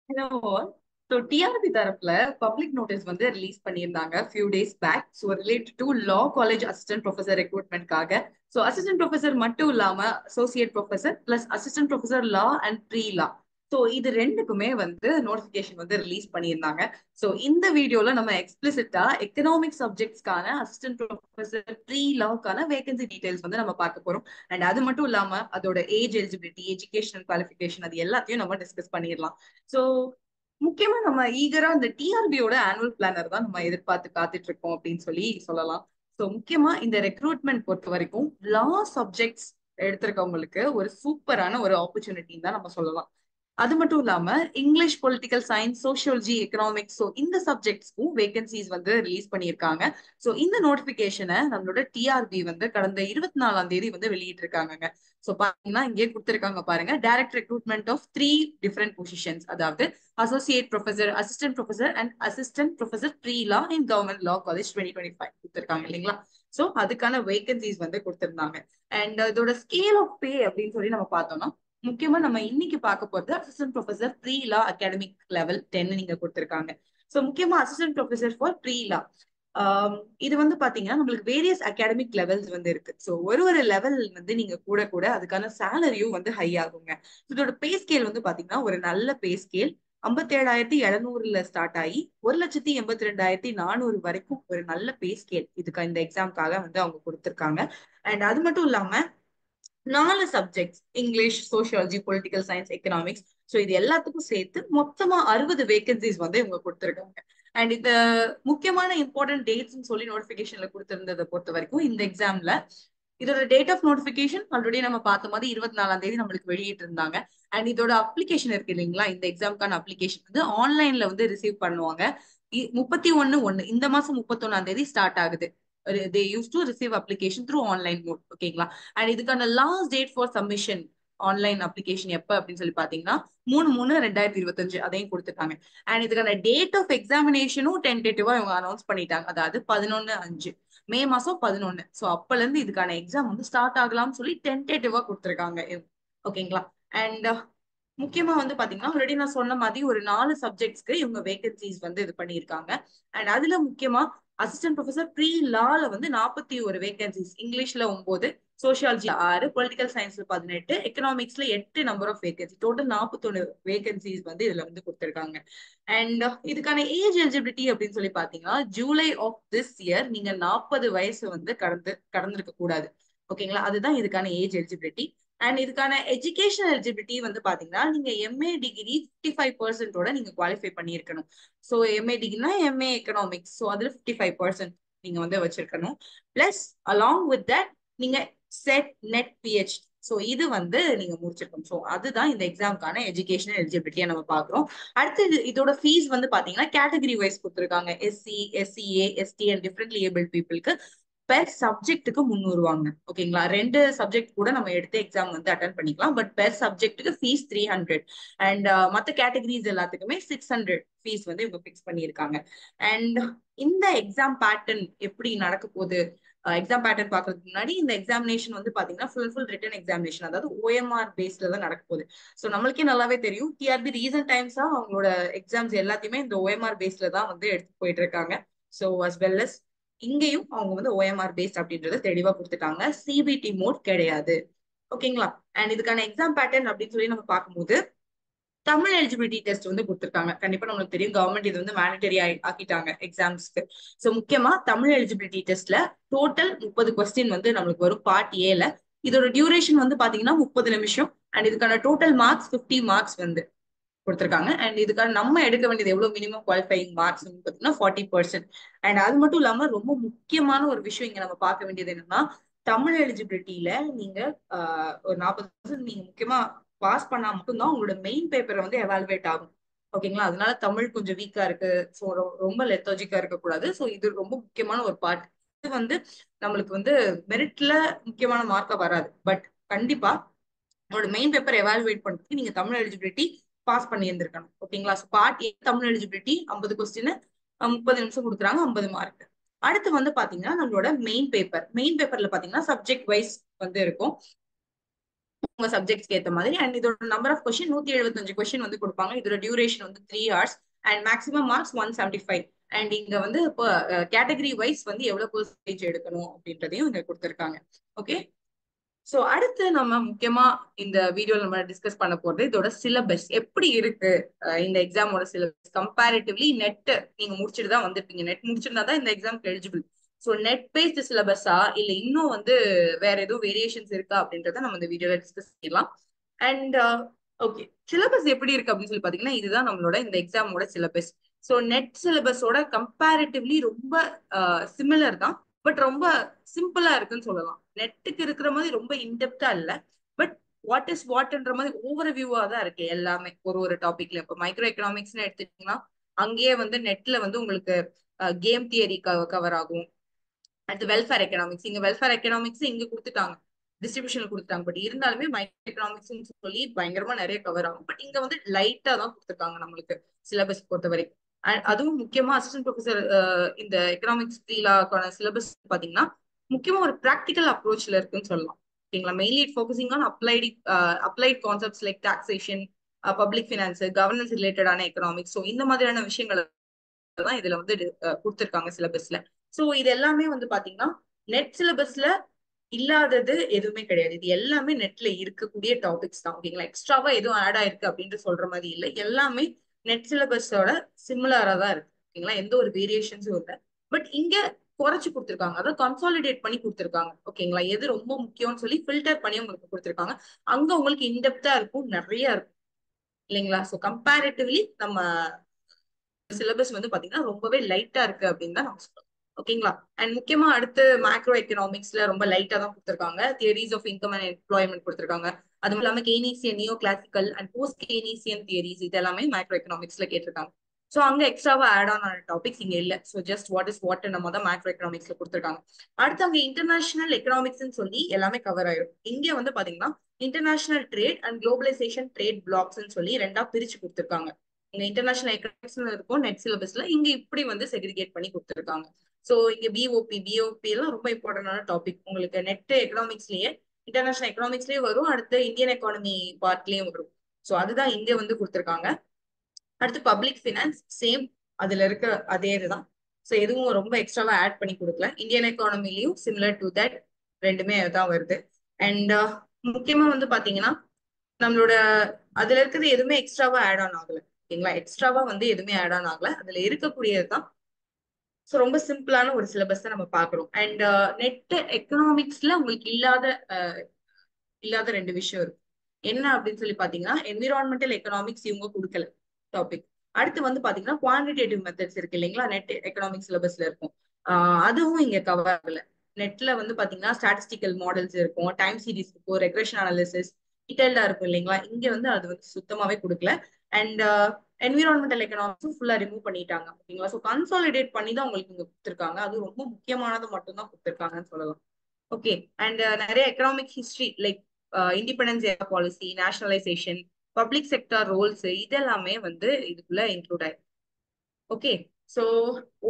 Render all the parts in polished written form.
Hello all. So TRP தரப்புல public notice வந்து release பண்ணியிருந்தாங்க few days back. So related to law college assistant professor recruitmentக்காக. So assistant professor மட்டும் இல்லாம associate professor plus assistant professor law and pre-law. So இது ரெண்டுக்குமே வந்து notification வந்து release பண்ணியிருந்தாங்க. ஸோ இந்த வீடியோல நம்ம எக்ஸ்பிளிசிட்டா எக்கனாமிக் சப்ஜெக்ட்ஸ்க்கான அசிஸ்டன்ட் ப்ரொஃபசர் ப்ரீ லாக்கான வேகன்சி டீடைல்ஸ் வந்து நம்ம பார்க்க போறோம். அண்ட் அது மட்டும் இல்லாம அதோட ஏஜ் எலிஜிபிலிட்டி, எஜுகேஷனல் குவாலிஃபிகேஷன் அது எல்லாத்தையும் நம்ம டிஸ்கஸ் பண்ணிடலாம். ஸோ முக்கியமா நம்ம ஈகரா இந்த டிஆர்பியோட ஆனுவல் பிளானர் தான் நம்ம எதிர்பார்த்து காத்துட்டு இருக்கோம் அப்படின்னு சொல்லலாம். ஸோ முக்கியமா இந்த ரெக்ரூட்மெண்ட் பொறுத்த வரைக்கும் லா சப்ஜெக்ட்ஸ் எடுத்திருக்கவங்களுக்கு ஒரு சூப்பரான ஒரு ஆப்பர்ச்சுனிட்டின்னு தான் நம்ம சொல்லலாம். அது மட்டும் இல்லாம English, political science, sociology, economics, so இந்த சப்ஜெக்ட்ஸ்க்கும் வேகன்சிஸ் வந்து ரிலீஸ் பண்ணியிருக்காங்க. ஸோ இந்த நோட்டிபிகேஷனை நம்மளோட டிஆர்பி வந்து கடந்த 24ஆம் தேதி வந்து வெளியிட்டிருக்காங்க. ஸோ பாத்தீங்கன்னா இங்கே கொடுத்திருக்காங்க பாருங்க, direct recruitment of 3 different positions, அதாவது associate professor, assistant professor and assistant professor pre law in government law college 2025 கொடுத்திருக்காங்க இல்லைங்களா. ஸோ அதுக்கான வேகன்சிஸ் வந்து கொடுத்திருந்தாங்க. அண்ட் இதோட ஸ்கேல் ஆஃப் பே அப்படின்னு சொல்லி நம்ம பார்த்தோம்னா, முக்கியமா நம்ம இன்னைக்கு பார்க்க போறது அசிஸ்டன்ட் ப்ரொஃபசர் ப்ரீ லா அகாடமிக் லெவல் 10 நீங்க கொடுத்திருக்காங்க. ஸோ முக்கியமா அசிஸ்டன்ட் ப்ரொஃபசர் ஃபார் ப்ரீ லா இது வந்து பாத்தீங்கன்னா நம்மளுக்கு வேரியஸ் அகாடமிக் லெவல்ஸ் வந்து இருக்கு. ஸோ ஒரு லெவல் வந்து நீங்க கூட கூட அதுக்கான சேலரியும் வந்து ஹை ஆகுங்க. இதோட பே ஸ்கேல் வந்து பாத்தீங்கன்னா ஒரு நல்ல பே ஸ்கேல் 57,700 ஸ்டார்ட் ஆகி 1,82,400 வரைக்கும் ஒரு நல்ல பே ஸ்கேல் இதுக்கு இந்த எக்ஸாம்காக வந்து அவங்க கொடுத்திருக்காங்க. அண்ட் அது மட்டும் இல்லாம 4 subjects, English, sociology, political science, economics, so இது எல்லாத்துக்கும் சேர்த்து மொத்தமா 60 வேகன்சிஸ் வந்து இவங்க கொடுத்திருக்காங்க. அண்ட் இந்த முக்கியமான இம்பார்ட்டன்ட் டேட்ஸ் சொல்லி நோட்டிபிகேஷன்ல கொடுத்திருந்ததை பொறுத்த வரைக்கும் இந்த எக்ஸாம்ல இதோட டேட் ஆஃப் நோட்டிபிகேஷன் ஆல்ரெடி நம்ம பார்த்த மாதிரி 24ஆம் தேதி நம்மளுக்கு வெளியிட்டு இருந்தாங்க. அண்ட் இதோட அப்ளிகேஷன் இருக்கு இல்லைங்களா, இந்த எக்ஸாம்க்கான அப்ளிகேஷன் வந்து ஆன்லைன்ல வந்து ரிசீவ் பண்ணுவாங்க. 31/1 இந்த மாசம் 31ஆம் தேதி ஸ்டார்ட் ஆகுது. they used to receive application through online mode. ஓகேங்களா. அண்ட் இதுக்கான last date for submission online application எப்ப அப்படின்னு சொல்லி பாத்தீங்கன்னா 3/3/2025 அதையும் கொடுத்துருக்காங்க. அண்ட் இதுக்கான டேட் ஆஃப் எக்ஸாமினேஷனும் டென்டேட்டிவா இவங்க அனௌன்ஸ் பண்ணிட்டாங்க, அதாவது 11/5 மே மாசம் 11. ஸோ அப்பல இருந்து இதுக்கான எக்ஸாம் வந்து ஸ்டார்ட் ஆகலாம்னு சொல்லி டென்டேட்டிவா கொடுத்துருக்காங்க. ஓகேங்களா. அண்ட் முக்கியமா வந்து பாத்தீங்கன்னா ஆல்ரெடி நான் சொன்ன மாதிரி ஒரு 4 சப்ஜெக்ட்ஸ்க்கு இவங்க வேகன்சிஸ் வந்து இது பண்ணியிருக்காங்க. அண்ட் அதுல முக்கியமா அசிஸ்டன்ட் ப்ரொஃபசர் ப்ரீ லால வந்து 41 வேகன்சிஸ், இங்கிலீஷ்ல 9, சோசியாலஜி 6, பொலிட்டிக்கல் சயின்ஸ்ல 18, எக்கனாமிக்ஸ்ல 8 number of vacancy, total 41 vacancies வந்து இதுல வந்து கொடுத்திருக்காங்க. அண்ட் இதுக்கான ஏஜ் எலிஜிபிலிட்டி அப்படின்னு சொல்லி பாத்தீங்கன்னா ஜூலை ஆஃப் திஸ் இயர் நீங்க 40 வயசு வந்து கடந்திருக்க கூடாது. ஓகேங்களா, அதுதான் இதுக்கான ஏஜ் எலிஜிபிலிட்டி. அண்ட் இதுக்கான எஜுகேஷன் எலிஜிபிலிட்டி வந்து பாத்தீங்கன்னா நீங்க எம்ஏ டிகிரி 55% நீங்க குவாலிஃபை பண்ணியிருக்கணும். ஸோ எம்ஏ டிகிரினா எம்ஏ எக்கனாமிக்ஸ், ஸோ அதுல 55% நீங்க வந்து வச்சிருக்கணும். பிளஸ் அலாங் வித் தட் நீங்க செட் நெட் பிஹெச்டி, ஸோ இது வந்து நீங்க முடிச்சிருக்கணும். ஸோ அதுதான் இந்த எக்ஸாமுக்கான எஜுகேஷனல் எலிஜிபிலிட்டியா நம்ம பாக்குறோம். அடுத்து இதோட ஃபீஸ் வந்து பாத்தீங்கன்னா கேட்டகரி வைஸ் கொடுத்துருக்காங்க. SC, SCA, ST and differently able பீப்புளுக்கு பெர் சப்ஜெக்ட்டுக்கு 300 வாங்க. ஓகேங்களா, 2 சப்ஜெக்ட் கூட நம்ம எடுத்து எக்ஸாம் வந்து அட்டன் பண்ணிக்கலாம். பட் பெர் சப்ஜெக்ட்டுக்கு ஃபீஸ் 300. அண்ட் மற்ற கேட்டகரிஸ் எல்லாத்துக்குமே 600 ஃபீஸ் வந்து இவங்க பிக்ஸ் பண்ணியிருக்காங்க. அண்ட் இந்த எக்ஸாம் பேட்டர்ன் எப்படி நடக்க போகுது, எக்ஸாம் பேட்டர்ன் பாக்குறதுக்கு முன்னாடி இந்த எக்ஸாமினேஷன் வந்து பாத்தீங்கன்னா ஃபுல் ரிட்டன் எக்ஸாமினேஷன், அதாவது ஓஎம்ஆர் பேஸ்ல தான் நடக்க போகுது. ஸோ நம்மளுக்கே நல்லாவே தெரியும் டிஆர்பி ரீசன்ட் டைம்ஸா அவங்களோட எக்ஸாம்ஸ் எல்லாத்தையுமே இந்த ஓஎம்ஆர் பேஸ்ல தான் வந்து எடுத்து போயிட்டு இருக்காங்க. ஸோ அஸ் வெல் அஸ் இங்கேயும் அவங்க வந்து ஓஎம்ஆர் பேஸ்ட் அப்படின்றத தெளிவா கொடுத்துட்டாங்க, சிபிடி மோட் கிடையாது. ஓகேங்களா. அண்ட் இதுக்கான எக்ஸாம் பேட்டர்ன் அப்படின்னு சொல்லி நம்ம பார்க்கும்போது தமிழ் எலிஜிபிலிட்டி டெஸ்ட் வந்து கொடுத்துருக்காங்க. கண்டிப்பா நம்மளுக்கு தெரியும் கவர்மெண்ட் இது வந்து மேண்டட்டரி ஆக்கிட்டாங்க எக்ஸாம்ஸ்க்கு. ஸோ முக்கியமா தமிழ் எலிஜிபிலிட்டி டெஸ்ட்ல டோட்டல் 30 கொஸ்டின் வந்து நம்மளுக்கு வரும் பார்ட் ஏல. இதோட டியூரேஷன் வந்து பாத்தீங்கன்னா 30 நிமிஷம். அண்ட் இதுக்கான டோட்டல் மார்க்ஸ் 50 மார்க்ஸ் வந்து கொடுத்திருக்காங்க. அண்ட் இதுக்காக நம்ம எடுக்க வேண்டியது எவ்வளவு மினிமம் குவாலிஃபைங் மார்க்ஸ் பார்த்தீங்கன்னா 40%. அண்ட் அது மட்டும் இல்லாம ரொம்ப முக்கியமான ஒரு விஷயம் இங்க நம்ம பார்க்க வேண்டியது என்னன்னா, தமிழ் எலிஜிபிலிட்டியில நீங்க ஒரு 40% நீங்க முக்கியமா பாஸ் பண்ணா மட்டும்தான் உங்களோட மெயின் பேப்பரை வந்து எவாலுவேட் ஆகும். ஓகேங்களா, அதனால தமிழ் கொஞ்சம் வீக்கா இருக்கு, ஸோ ரொம்ப லெத்தாஜிக்கா இருக்கக்கூடாது. ஸோ இது ரொம்ப முக்கியமான ஒரு பார்ட். இது வந்து நம்மளுக்கு வந்து மெரிட்ல முக்கியமான மார்க்கா வராது, பட் கண்டிப்பா உங்களோட மெயின் பேப்பர் எவாலுவேட் பண்றதுக்கு நீங்க தமிழ் எலிஜிபிலிட்டி பாஸ் பண்ணி இருந்திருக்கணும். ஓகேங்களா. Part A Tamil eligibility 50 question 30 நிமிஷம் கொடுக்குறாங்க, 50 மார்க். அடுத்து வந்து பாத்தீங்கன்னா நம்மளோட மெயின் பேப்பர்ல பாத்தீங்கன்னா சப்ஜெக்ட் வைஸ் வந்து இருக்கும். உங்க சப்ஜெக்ட்ஸ்க்கு ஏத்த மாதிரி. அண்ட் இதோட நம்பர் ஆஃப் கொஸ்டின் 175 கொஸ்டின் வந்து கொடுப்பாங்க. இதோட டியூரேஷன் வந்து 3 hours and maximum marks 175. And இங்க வந்து இப்போ கேட்டகரி வைஸ் வந்து எவ்வளவு பெர்சன்டேஜ் எடுக்கணும் அப்படின்றதையும் இங்க கொடுத்துருக்காங்க. ஓகே, சோ அடுத்து நம்ம முக்கியமா இந்த வீடியோல நம்ம டிஸ்கஸ் பண்ண போறது இதோட சிலபஸ் எப்படி இருக்கு. இந்த எக்ஸாமோட சிலபஸ் கம்பேரிட்டிவ்லி நெட் நீங்க முடிச்சுட்டு தான் வந்திருப்பீங்க. நெட் முடிச்சிருந்தா தான் இந்த எக்ஸாம்க்கு எலிஜிபிள். சோ நெட் பேஸ்ட் சிலபஸா இல்ல இன்னும் வந்து வேற எதுவும் வேரியேஷன்ஸ் இருக்கா அப்படின்றத நம்ம இந்த வீடியோல டிஸ்கஸ் பண்ணிடலாம். அண்ட் ஓகே, சிலபஸ் எப்படி இருக்கு அப்படின்னு சொல்லி பாத்தீங்கன்னா இதுதான் நம்மளோட இந்த எக்ஸாமோட சிலபஸ். சோ நெட் சிலபஸோட கம்பேரிட்டிவ்லி ரொம்ப சிமிலர் தான், பட் ரொம்ப சிம்பிளா இருக்குன்னு சொல்லலாம். நெட்டுக்கு இருக்கிற மாதிரி ரொம்ப இன்டெப்தா இல்ல, பட் வாட் இஸ் வாட்ன்ற மாதிரி ஓவர் வியூவா தான் இருக்கு எல்லாமே. ஒரு டாபிக்ல இப்போ மைக்ரோ எக்கனாமிக்ஸ்னு எடுத்துட்டீங்கன்னா அங்கேயே வந்து நெட்ல வந்து உங்களுக்கு கேம் தியரி கவர் ஆகும். அடுத்து வெல்ஃபேர் எக்கனாமிக்ஸ், இங்க வெல்ஃபேர் எக்கனாமிக்ஸ் இங்க கொடுத்துட்டாங்க, டிஸ்ட்ரிபியூஷன் கொடுத்துட்டாங்க. பட் இருந்தாலுமே மைக்ரோ எக்கனாமிக்ஸ் சொல்லி பயங்கரமா நிறைய கவர் ஆகும். பட் இங்க வந்து லைட்டா தான் கொடுத்துருக்காங்க நம்மளுக்கு சிலபஸ் பொறுத்த வரைக்கும். அதுவும் முக்கியமா அசிஸ்டன்ட் ப்ரொஃபசர் இந்த எக்கனாமிக்ஸ் த்ரீலாக்கான சிலபஸ் பாத்தீங்கன்னா முக்கியமா ஒரு ப்ராக்டிக்கல் அப்ரோச்ல இருக்குன்னு சொல்லலாம். ஓகேங்களா, mainly it focusing on applied concepts like taxation, public finance, governance ரிலேட்டடான எக்கனாமிக்ஸ். ஸோ இந்த மாதிரியான விஷயங்கள் தான் இதுல வந்து கொடுத்துருக்காங்க சிலபஸ்ல. சோ இது எல்லாமே வந்து பாத்தீங்கன்னா நெட் சிலபஸ்ல இல்லாதது எதுவுமே கிடையாது. இது எல்லாமே நெட்ல இருக்கக்கூடிய டாபிக்ஸ் தான். ஓகேங்களா, எக்ஸ்ட்ராவா எதுவும் ஆட் ஆயிருக்கு அப்படின்னு சொல்ற மாதிரி இல்லை. எல்லாமே நெட் சிலபஸோட சிமிலரா தான் இருக்கு. ஓகேங்களா, எந்த ஒரு வேரியேஷன்ஸும் இல்லை. பட் இங்க குறைச்சு கொடுத்துருக்காங்க, அதாவது கன்சாலிடேட் பண்ணி கொடுத்துருக்காங்க. ஓகேங்களா, எது ரொம்ப முக்கியம்னு சொல்லி ஃபில்டர் பண்ணி உங்களுக்கு கொடுத்துருக்காங்க. அங்க உங்களுக்கு இன்டெப்தா இருக்கும், நிறைய இருக்கும் இல்லைங்களா. ஸோ கம்பேரிட்டிவ்லி நம்ம சிலபஸ் வந்து பாத்தீங்கன்னா ரொம்பவே லைட்டா இருக்கு அப்படின்னு தான் நம்ம சொல்றோம். ஓகேங்களா, அண்ட் முக்கியமா அடுத்து மேக்ரோ எக்கனாமிக்ஸ்ல ரொம்ப லைட்டா தான் கொடுத்துருக்காங்க. Theories of income and employment கொடுத்துருக்காங்க. அதுவும் இல்லாம Keynesian, neoclassical and post Keynesian theories இது எல்லாமே மேக்ரோ எக்கனாமிக்ஸ்ல கேட்டிருக்காங்க. சோ அங்க எக்ஸ்ட்ராவா ஆட் ஆன் ஆன டாபிக்ஸ் இங்க இல்ல. So just what is what நம்ம தான் மேக்ரோ எக்கனாமிக்ஸ்ல கொடுத்துருக்காங்க. அடுத்து அங்க இன்டர்நேஷனல் எக்கனாமிக்ஸ் சொல்லி எல்லாமே கவர் ஆயிரும். இங்க வந்து பாத்தீங்கன்னா international trade and globalisation trade blocks சொல்லி ரெண்டா பிரிச்சு கொடுத்துருக்காங்க. இங்க இன்டர்நேஷனல் எக்கனாமிக்ஸ் இருக்கும் நெட் சிலபஸ்ல, இங்க இப்படி வந்து செக்ரிகேட் பண்ணி கொடுத்துருக்காங்க. சோ இங்க பிஓபி எல்லாம் ரொம்ப இம்பார்ட்டன்டான டாபிக். உங்களுக்கு நெட் எக்கனாமிக்ஸ்லயே இன்டர்நேஷனல் எக்கனாமிக்ஸ்லயே வரும், அடுத்து இந்தியன் எக்கானமி பார்ட்லயும் வரும். சோ அதுதான் இங்க வந்து கொடுத்துருக்காங்க. அடுத்து பப்ளிக் ஃபினான்ஸ் சேம், அதுல இருக்க அதே இதுதான். ஸோ எதுவும் ரொம்ப எக்ஸ்ட்ராவா ஆட் பண்ணி கொடுக்கல. இந்தியன் எக்கானமிலையும் சிமிலர் டு தட் ரெண்டுமே தான் வருது. அண்ட் முக்கியமா வந்து பாத்தீங்கன்னா நம்மளோட அதுல இருக்கிறது எதுவுமே எக்ஸ்ட்ராவா ஆட் ஆன் ஆகல. ஓகேங்களா, எக்ஸ்ட்ராவா வந்து எதுவுமே ஆட் ஆன் ஆகல, அதுல இருக்கக்கூடியதுதான். ஸோ ரொம்ப சிம்பிளான ஒரு சிலபஸ் தான் நம்ம பாக்குறோம். அண்ட் நெட் எக்கனாமிக்ஸ்ல உங்களுக்கு இல்லாத ரெண்டு விஷயம் இருக்கு. என்ன அப்படின்னு சொல்லி பாத்தீங்கன்னா என்விரான்மெண்டல் எக்கனாமிக்ஸ் இவங்க கொடுக்கல டாபிக். அடுத்து வந்து பாத்தீங்கன்னா குவான்டிடேட்டிவ் மெத்தட்ஸ் இருக்கு இல்லைங்களா, நெட் எக்கனாமிக் சிலபஸ்ல இருக்கும். அதுவும் இங்க கவர் ஆகல. நெட்ல வந்து பாத்தீங்கன்னா ஸ்டாட்டிஸ்டிக்கல் மாடல்ஸ் இருக்கும், டைம் சீரிஸ் இருக்கும், ரெக்ரெஷன் அனாலிசிஸ் டீடைல்டா இருக்கும் இல்லைங்களா. இங்க வந்து அது வந்து சுத்தமாவே கொடுக்கல. அண்ட் என்விரான்மெண்டல் எக்கனாமிக்ஸும் ஃபுல்லா ரிமூவ் பண்ணிட்டாங்க. ஓகேங்களா, ஸோ கன்சாலிடேட் பண்ணி தான் உங்களுக்கு இங்க கொடுத்துருக்காங்க. அது ரொம்ப முக்கியமானது மட்டும் தான் கொடுத்துருக்காங்கன்னு சொல்லலாம். ஓகே, அண்ட் நிறைய economic history like independence policy, nationalisation, public sector roles இதெல்லாமே வந்து இதுக்குள்ள இன்க்ளூட் ஆயிருக்கு. ஓகே, சோ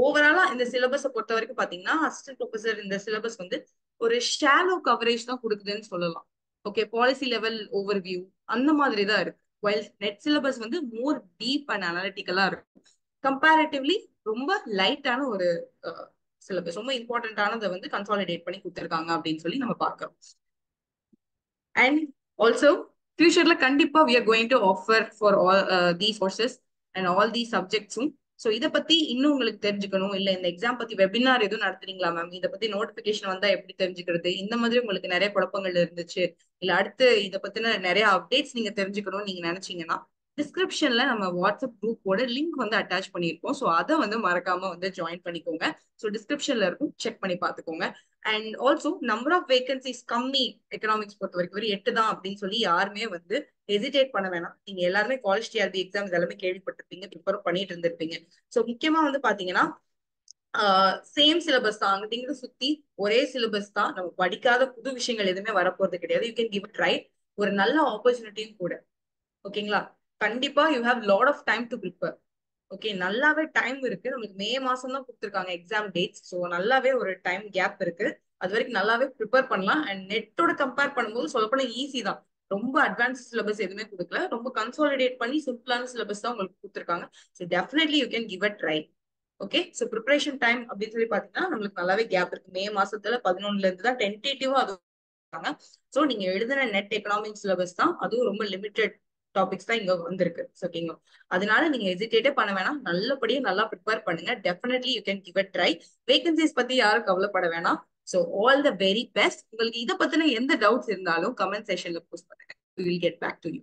ஓவராலா இந்த சிலபஸை பொறுத்த வரைக்கும் பாத்தீங்கன்னா அசிஸ்டன்ட் ப்ரொஃபசர் இந்த சிலபஸ் வந்து ஒரு ஷாலோ கவரேஜ் தான் கொடுக்குதுன்னு சொல்லலாம். Okay, policy level over view அந்த மாதிரி தான் இருக்கு. வைல் நெட் சிலபஸ் வந்து மோர் டீப் அண்ட் அனாலிட்டிக்கலா இருக்கும். கம்பேரிட்டிவ்லி ரொம்ப லைட்டான ஒரு சிலபஸ், ரொம்ப இம்பார்ட்டன்டானதை வந்து கன்சாலிடேட் பண்ணி கொடுத்துருக்காங்க அப்படின்னு சொல்லி நம்ம பார்க்கிறோம். அண்ட் ஆல்சோ ஃபியூச்சர்ல கண்டிப்பா we are going to offer for all these courses and all these subjects-உம். ஸோ இதை பத்தி இன்னும் உங்களுக்கு தெரிஞ்சுக்கணும், இல்ல இந்த எக்ஸாம் பத்தி வெபினார் எதுவும் நடத்துறீங்களா மேம், இதை பத்தி நோட்டிபிகேஷன் வந்தா எப்படி தெரிஞ்சுக்கிறது, இந்த மாதிரி உங்களுக்கு நிறைய குழப்பங்கள் இருந்துச்சு, இல்ல அடுத்து இதை பத்தின நிறைய அப்டேட்ஸ் நீங்க தெரிஞ்சுக்கணும்னு நீங்க நினைச்சீங்கன்னா டிஸ்கிரிப்ஷன்ல நம்ம வாட்ஸ்அப் குரூப்போட லிங்க் வந்து அட்டாச் பண்ணியிருக்கோம். ஸோ அதை வந்து மறக்காம வந்து ஜாயின் பண்ணிக்கோங்க. ஸோ டிஸ்கிரிப்ஷன்ல இருக்கும், செக் பண்ணி பார்த்துக்கோங்க. And also number of vacancies கம்மி எக்கனாமிக்ஸ் பொறுத்த வரைக்கும் ஒரு 8 தான் அப்படின்னு சொல்லி யாருமே வந்து ஹெசிடேட் பண்ண வேணாம். நீங்க எல்லாருமே காலேஜ் டிஆர்பி எக்ஸாம்ஸ் எல்லாமே கேள்விப்பட்டிருப்பீங்க, ப்ரிப்பேர் பண்ணிட்டு இருந்திருப்பீங்க. ஸோ முக்கியமா வந்து பாத்தீங்கன்னா சேம் சிலபஸ் தான், அங்கிட்ட சுத்தி ஒரே சிலபஸ் தான். நம்ம படிக்காத புது விஷயங்கள் எதுவுமே வரப்போறது கிடையாது. யூ கேன் கிவ் ட்ரை, ஒரு நல்ல ஆப்பர்ச்சுனிட்டியும் கூட. ஓகேங்களா, கண்டிப்பா you have lot of time to prepare. Okay, நல்லாவே டைம் இருக்கு. நம்மளுக்கு மே மாசம் தான் கொடுத்துருக்காங்க எக்ஸாம் டேட்ஸ். ஸோ நல்லாவே ஒரு டைம் கேப் இருக்கு. அது வரைக்கும் நல்லாவே ப்ரிப்பேர் பண்ணலாம். அண்ட் நெட்டோட கம்பேர் பண்ணும்போது சொல்லப்போனா ஈஸி தான். ரொம்ப அட்வான்ஸ் சிலபஸ் எதுவுமே கொடுக்கல, ரொம்ப கன்சாலிடேட் பண்ணி சிம்பிளான சிலபஸ் தான் உங்களுக்கு கொடுத்துருக்காங்க. So definitely you can give a try. Okay, so preparation time அப்படின்னு சொல்லி பாத்தீங்கன்னா நம்மளுக்கு நல்லாவே கேப் இருக்கு. மே மாசத்துல 11ல இருந்து தான் டென்டேட்டிவா அது. சோ நீங்க எழுதின நெட் எக்கனாமிக் சிலபஸ் தான், அதுவும் ரொம்ப லிமிடெட் டாபிக்ஸ் தான் இங்க வந்திருக்கு. ஓகேங்க, அதனால நீங்க ஹெசிடேட்டே பண்ண வேணாம், நல்லபடியா நல்லா ப்ரிப்பேர் பண்ணுங்க. Definitely you can give a try. Vacancies பத்தி யாரும் கவலைப்பட வேணாம். So all the very best. உங்களுக்கு இதை பத்தின எந்த டவுட்ஸ் இருந்தாலும் கமெண்ட் செக்ஷன்ல போஸ்ட் பண்ணுங்க. We will get back to you.